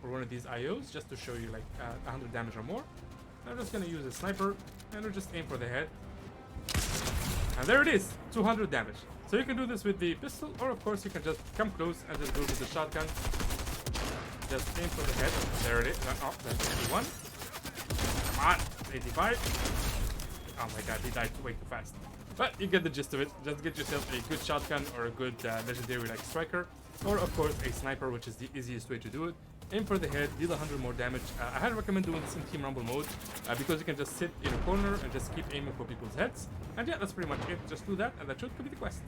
one of these IOs just to show you like 100 damage or more. I'm just gonna use a sniper and we'll just aim for the head. And there it is, 200 damage. So you can do this with the pistol, or of course you can just come close and just go with the shotgun. Just aim for the head. There it is. Oh, that's 81. Come on, 85. Oh my god, he died way too fast. But you get the gist of it. Just get yourself a good shotgun or a good legendary like striker, or of course a sniper, which is the easiest way to do it. Aim for the head, deal 100 more damage. I highly recommend doing this in Team Rumble mode because you can just sit in a corner and just keep aiming for people's heads. And yeah, that's pretty much it. Just do that, and that should complete the quest.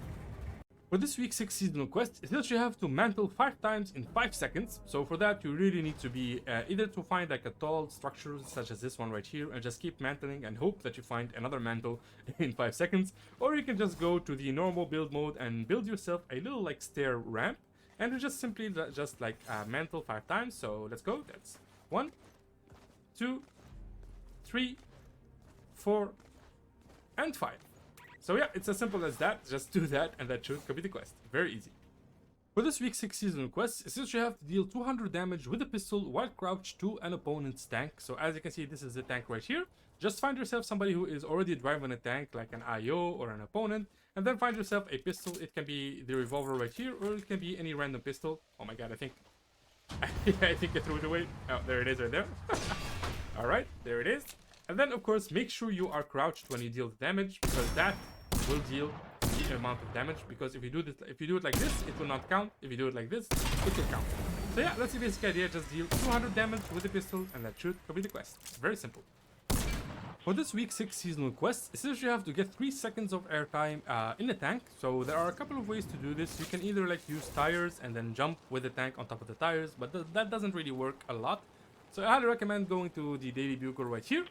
For this week's 6 seasonal quest, essentially you have to mantle 5 times in 5 seconds. So for that, you really need to be either to find like a tall structure such as this one right here and just keep mantling and hope that you find another mantle in 5 seconds. Or you can just go to the normal build mode and build yourself a little like stair ramp. And you just simply just like mantle 5 times. So let's go. That's 1, 2, 3, 4, and 5. So yeah, it's as simple as that. Just do that, and that should complete the quest. Very easy. For this week's 6 seasonal quest, essentially you have to deal 200 damage with a pistol while crouched to an opponent's tank. So as you can see, this is the tank right here. Just find yourself somebody who is already driving a tank, like an IO or an opponent, and then find yourself a pistol. It can be the revolver right here, or it can be any random pistol. Oh my god, I think I threw it away. Oh, there it is right there. All right, there it is. And then of course, make sure you are crouched when you deal the damage, because that will deal the amount of damage. Because if you do it like this, it will not count. If you do it like this, it will count. So yeah, that's the basic idea. Just deal 200 damage with the pistol, and that should complete the quest. It's very simple. For this week 6 seasonal quest, essentially you have to get 3 seconds of airtime in the tank. So there are a couple of ways to do this. You can either like use tires and then jump with the tank on top of the tires, but that doesn't really work a lot. So I highly recommend going to the Daily Bugle right here,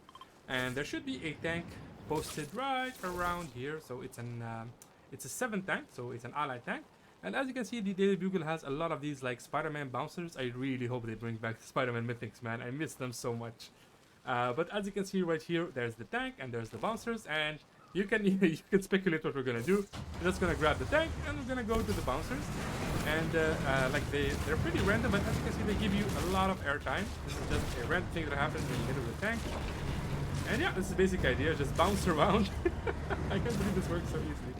and there should be a tank posted right around here. So it's a 7 tank, so it's an allied tank. And as you can see, the Daily Bugle has a lot of these like Spider-Man bouncers. I really hope they bring back the Spider-Man mythics, man. I miss them so much. But as you can see right here, there's the tank and there's the bouncers, and you can you can speculate what we're gonna do. We're just gonna grab the tank and we're gonna go to the bouncers, and like they're pretty random, but as you can see, they give you a lot of airtime. This is just a random thing that happens when you get to the tank. And yeah, this is the basic idea. Just bounce around. I can't believe this works so easily.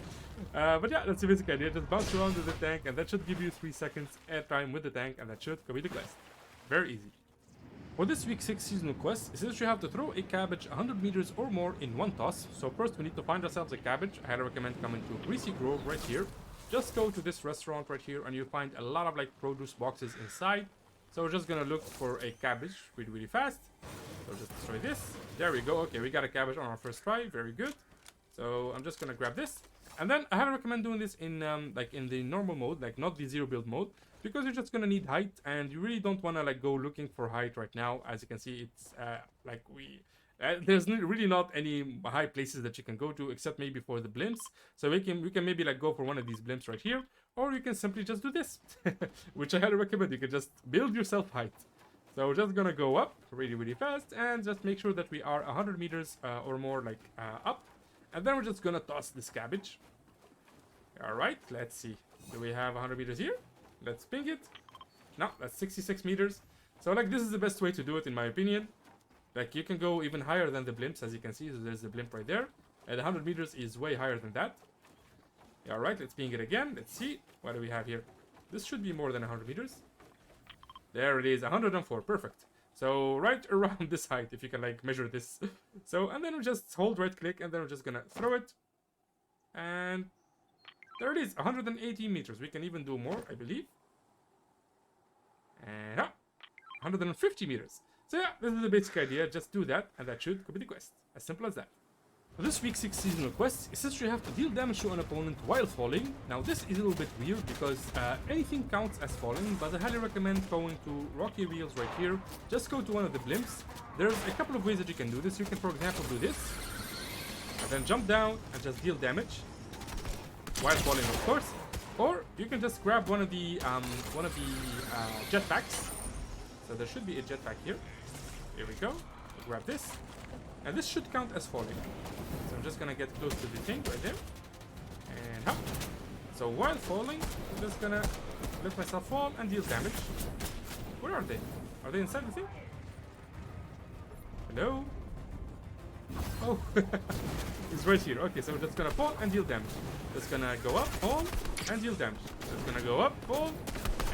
But yeah, that's the basic idea. Just bounce around with the tank, and that should give you 3 seconds airtime with the tank, and that should complete the quest. Very easy. For this week 6 seasonal quest, essentially you have to throw a cabbage 100 meters or more in one toss. So first we need to find ourselves a cabbage. I highly recommend coming to Greasy Grove right here. Just go to this restaurant right here and you find a lot of like produce boxes inside. So we're just gonna look for a cabbage really fast. So just destroy this. There we go. Okay, we got a cabbage on our first try. Very good. So I'm just gonna grab this. And then I highly recommend doing this in like in the normal mode, like not the zero build mode, because you're just gonna need height, and you really don't want to like go looking for height right now. As you can see, it's like there's really not any high places that you can go to, except maybe for the blimps. So we can maybe like go for one of these blimps right here, or you can simply just do this, which I highly recommend. You can just build yourself height. So we're just gonna go up really fast, and just make sure that we are 100 meters or more like up. And then we're just gonna toss this cabbage. Alright, let's see. Do we have 100 meters here? Let's ping it. No, that's 66 meters. So like this is the best way to do it in my opinion. Like you can go even higher than the blimps, as you can see. So there's the blimp right there. And 100 meters is way higher than that. Alright, let's ping it again. Let's see. What do we have here? This should be more than 100 meters. There it is, 104. Perfect. So right around this height, if you can like measure this. So, and then we just hold right click, and then we're just gonna throw it. And there it is, 118 meters. We can even do more, I believe. And 150 meters. So yeah, this is the basic idea. Just do that, and that should complete the quest. As simple as that. For this week's 6 seasonal quest, essentially you have to deal damage to an opponent while falling. Now this is a little bit weird because anything counts as falling, but I highly recommend going to rocky wheels right here. Just go to one of the blimps. There's a couple of ways that you can do this. You can, for example, do this, and then jump down and just deal damage while falling, of course. Or you can just grab one of the jetpacks. So there should be a jetpack here. Here we go. Grab this. And this should count as falling. So I'm just gonna get close to the thing right there. And hop. So while falling, I'm just gonna let myself fall and deal damage. Where are they? Are they inside the thing? Hello? Oh, it's right here. Okay, so we're just gonna fall and deal damage. Just gonna go up, fall, and deal damage. Just gonna go up, fall,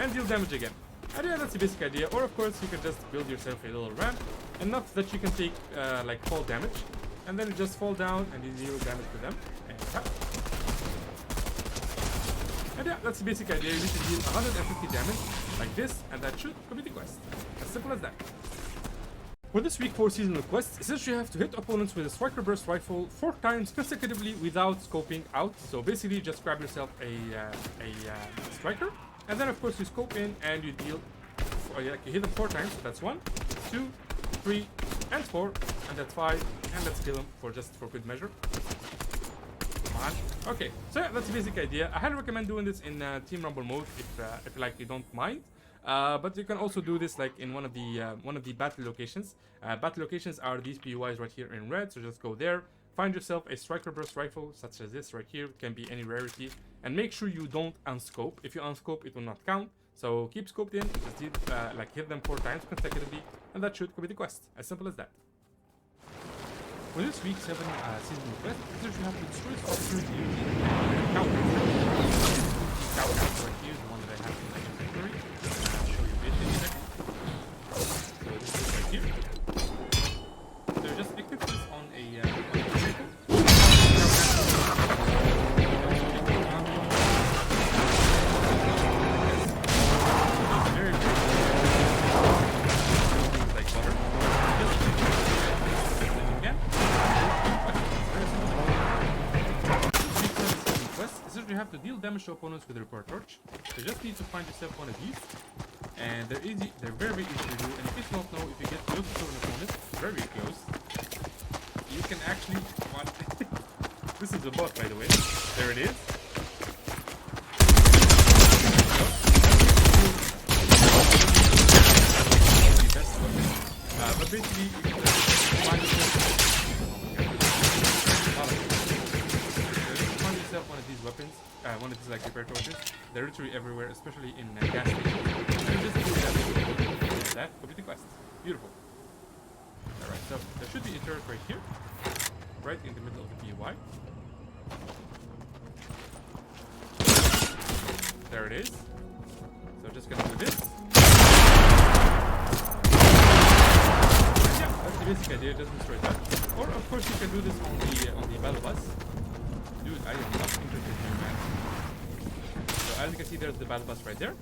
and deal damage again. And yeah, that's the basic idea. Or of course, you can just build yourself a little ramp, enough that you can take like fall damage, and then you just fall down and you deal damage to them. And yeah, that's the basic idea. You need to deal 150 damage like this, and that should complete the quest. As simple as that. For this week 4 seasonal quest, essentially you have to hit opponents with a striker burst rifle 4 times consecutively without scoping out. So basically, just grab yourself a striker, and then of course you scope in and you deal. You hit them 4 times. So that's 1, 2, 3, and 4, and that's 5. And let's kill them for good measure. Come on. Okay, so yeah, that's the basic idea. I highly recommend doing this in Team Rumble mode if like you don't mind. But you can also do this like in one of the battle locations. Battle locations are these PUIs right here in red. So just go there, find yourself a striker burst rifle such as this right here. It can be any rarity, and make sure you don't unscope. If you unscope, it will not count. So keep scoped in. Just like hit them 4 times consecutively, and that should complete the quest. As simple as that. For this week 7 seasonal quest, you have to destroy structures using Chonker. Right here, the one that I have in my inventory. I'll show you it in a second. So this is right here. So just equip this on a vehicle. Very good. Like butter. Just again. deal damage to opponents with a repair torch. So you just need to find yourself one of these. And they're easy, they're very easy to do. And in case you don't know, if you get close to an opponent, very close, you can actually this is a bot, by the way. There it is. But basically, you can find yourself one of these weapons, one of these like repair torches. They're literally everywhere, especially in gas stations. And just do that, complete the quest. Beautiful. Alright, so there should be a turret right here, right in the middle of the PY. There it is. So just gonna do this. Yeah, that's the basic idea, just destroy that. Or of course you can do this on the battle bus. Dude, I am not interested in you, man. So as you can see, there's the battle bus right there.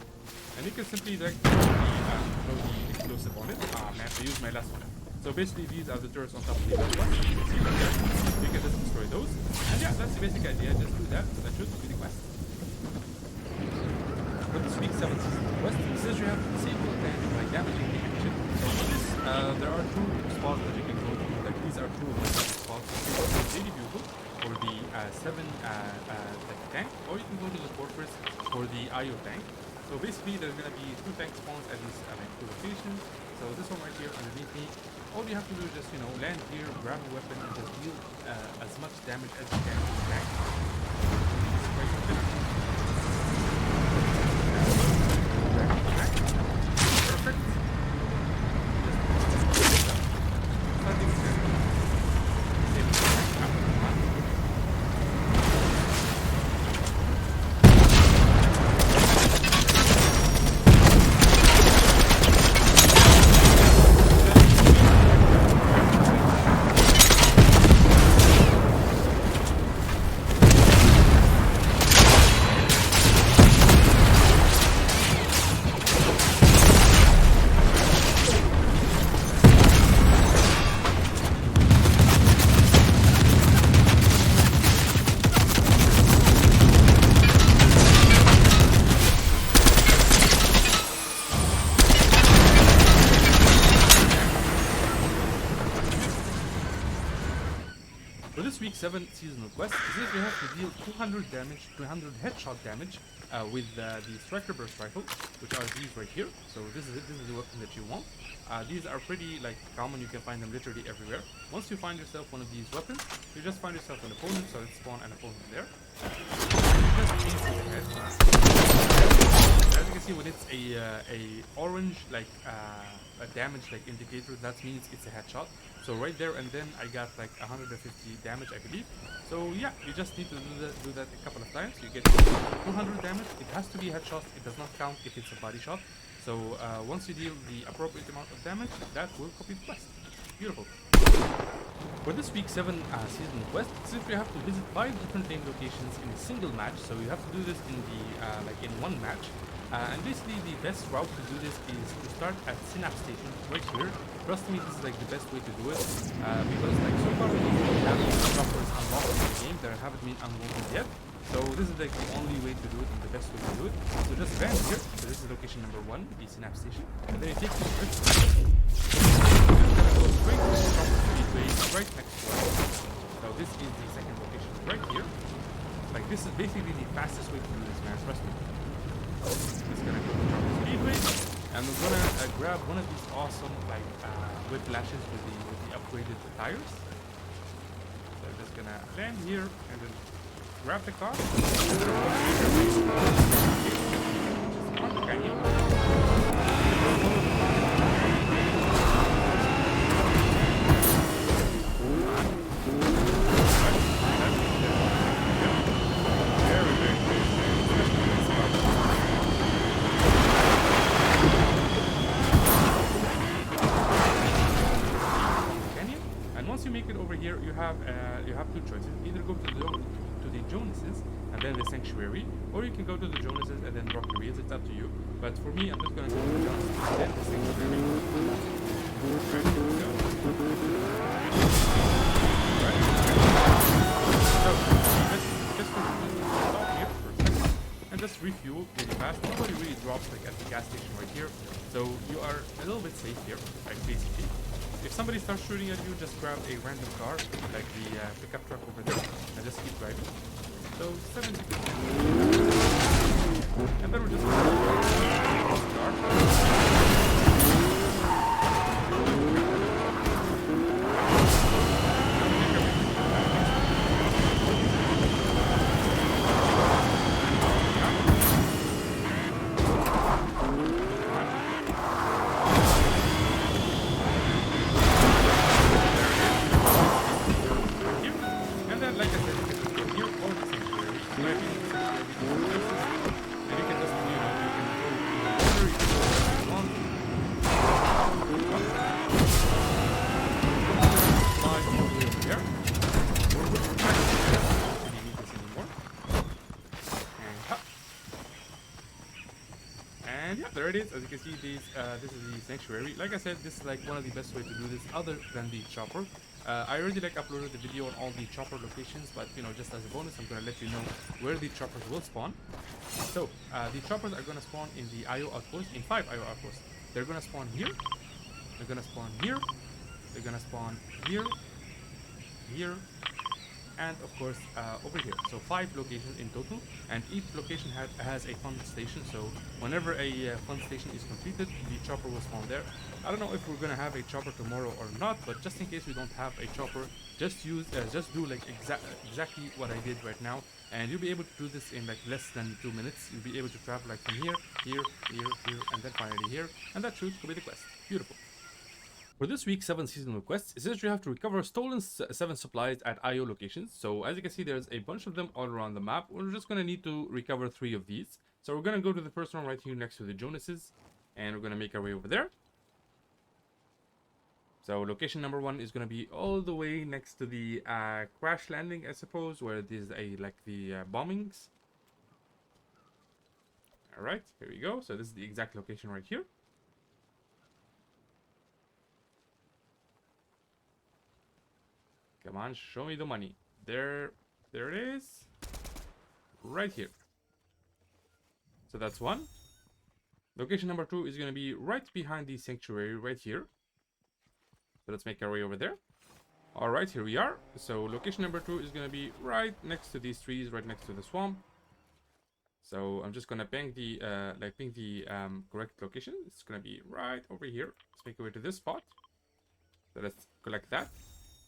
And you can simply like throw the explosive on it. Ah man, I used my last one. So basically these are the turrets on top of the battle bus. You can see right there. You can just destroy those. And yeah, that's the basic idea, just do that. That should be the quest. For this week's 7th season quest, it says you have to disable damage by damaging the engine. So for this, there are 2 spots that you can go to. Like these are 2 of my spots. You can go to the Daily Bugle for the 7 tank, or you can go to the Fortress for the IO tank. So basically, there's gonna be 2 tank spawns at these 2 locations. So this one right here underneath me. All you have to do is just land here, grab a weapon, and just deal as much damage as you can to the tank. It's quite simple. Perfect. For this week's 7th seasonal quest, it says you have to deal 200 headshot damage with the striker burst rifle, which are these right here. So this is it. This is the weapon that you want. These are pretty common. You can find them literally everywhere. Once you find yourself one of these weapons, you just find yourself an opponent. So let's spawn an opponent there. Just aim for the head. As you can see, when it's a orange a damage indicator, that means it's a headshot. So right there and then I got 150 damage, I believe. So yeah, you just need to do that a couple of times. You get 200 damage. It has to be a headshot. It does not count if it's a body shot. So once you deal the appropriate amount of damage, that will complete the quest. Beautiful. For this week's 7 season quest, since we have to visit 5 different game locations in a single match, so you have to do this in the in one match. And basically the best route to do this is to start at Synapse Station right here. Trust me, this is the best way to do it because so far we don't have shoppers unlocked in the game. There haven't been unlocked yet. So this is the only way to do it and the best way to do it. So just land here. So this is location number 1, the Synapse Station. And then you take the trip. Go straight to the Speedway right next to us. So this is the second location right here. This is basically the fastest way to do this, man. Trust me. Just gonna go to the Speedway, and we're gonna grab one of these awesome whiplashes with the upgraded tires. So I'm just gonna land here and then grab the car. On the canyon. Here you have 2 choices. Either go to the Jonas's and then the Sanctuary, or you can go to the Jonas's and then drop the wheels. It's up to you. But for me, I'm just gonna go to the Jonas's and then the Sanctuary. So just stop here for a second. just refuel really fast. Nobody really drops like at the gas station right here, so you are a little bit safe here, like basically. If somebody starts shooting at you, just grab a random car, like the pickup truck over there, and just keep driving. So 70%. And then we're just there it is. As you can see, this is the sanctuary. Like I said, this is like one of the best way to do this other than the chopper. I already like uploaded the video on all the chopper locations, but you know, just as a bonus, I'm gonna let you know where the choppers will spawn. So the choppers are gonna spawn in the IO Outpost, in 5 IO Outposts. They're gonna spawn here, they're gonna spawn here, they're gonna spawn here, here, and of course over here. So 5 locations in total, and each location has a fun station. So whenever a fun station is completed, the chopper will spawn there. I don't know if we're gonna have a chopper tomorrow or not, but just in case we don't have a chopper, just do like exactly what I did right now, and you'll be able to do this in like less than 2 minutes. You'll be able to travel like from here, here, here, here, and then finally here, and that should complete the quest. Beautiful. For this week's 7 seasonal quests, it says you have to recover stolen 7 supplies at IO locations. So as you can see, there's a bunch of them all around the map. We're just going to need to recover 3 of these. So we're going to go to the first one right here next to the Jonases, and we're going to make our way over there. So location number 1 is going to be all the way next to the crash landing, I suppose, where there's the bombings. Alright, here we go. So this is the exact location right here. Come on, show me the money. There it is. Right here. So that's 1. Location number 2 is going to be right behind the sanctuary, right here. So let's make our way over there. Alright, here we are. So location number 2 is going to be right next to these trees, right next to the swamp. So I'm just going to ping the correct location. It's going to be right over here. Let's make our way to this spot. So let's collect that.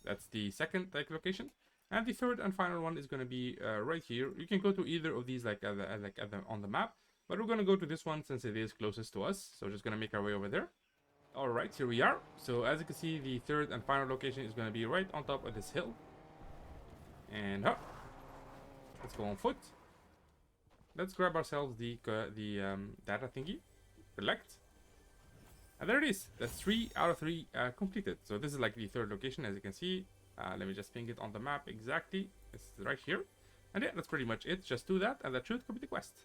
That's the second location, and the third and final one is going to be right here. You can go to either of these on the map, but we're going to go to this one since it is closest to us. So we're just going to make our way over there. All right, here we are. So as you can see, the third and final location is going to be right on top of this hill. And let's go on foot. Let's grab ourselves the data thingy, collect. And there it is. That's 3 out of 3 completed. So this is like the third location, as you can see. Let me just ping it on the map exactly. It's right here. And yeah, that's pretty much it. Just do that, and that should complete the quest.